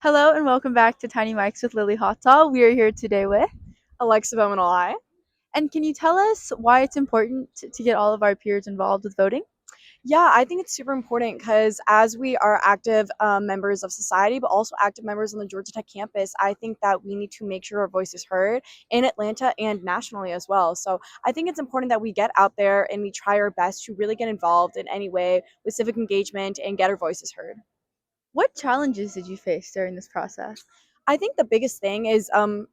Hello and welcome back to Tiny Mics with Lily Hotzall. We are here today with. Alexa Bowman Olay. And can you tell us why it's important to get all of our peers involved with voting? Yeah, I think it's super important because as we are active members of society, but also active members on the Georgia Tech campus, I think that we need to make sure our voice is heard in Atlanta and nationally as well. So I think it's important that we get out there and we try our best to really get involved in any way with civic engagement and get our voices heard. What challenges did you face during this process? I think the biggest thing is,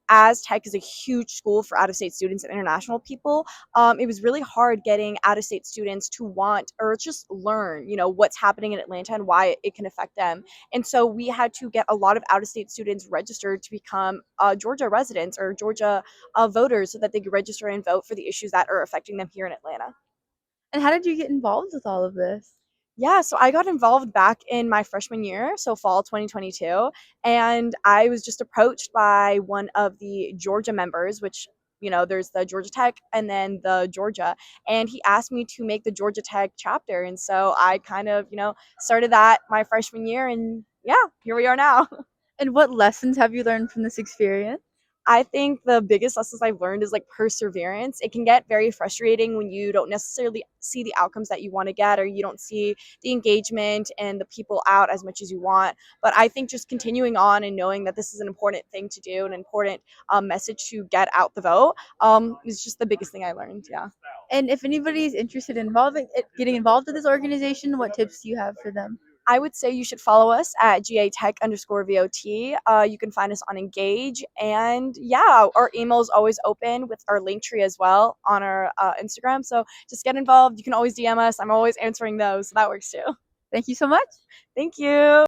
as Tech is a huge school for out of state students and international people, it was really hard getting out of state students to want or just learn, what's happening in Atlanta and why it can affect them. And so we had to get a lot of out of state students registered to become Georgia residents or Georgia voters so that they could register and vote for the issues that are affecting them here in Atlanta. And how did you get involved with all of this? Yeah, so I got involved back in my freshman year, so fall 2022, and I was just approached by one of the Georgia members, which, there's the Georgia Tech and then the Georgia, and he asked me to make the Georgia Tech chapter. And so I kind of, started that my freshman year, and yeah, here we are now. And what lessons have you learned from this experience? I think the biggest lessons I've learned is like perseverance. It can get very frustrating when you don't necessarily see the outcomes that you want to get, or you don't see the engagement and the people out as much as you want. But I think just continuing on and knowing that this is an important thing to do, an important message to get out the vote, is just the biggest thing I learned. Yeah. And if anybody is interested in getting involved with this organization, what tips do you have for them? I would say you should follow us at GA Tech_VOT. You can find us on Engage. And yeah, our email is always open with our link tree as well on our Instagram. So just get involved. You can always DM us. I'm always answering those. So that works too. Thank you so much. Thank you.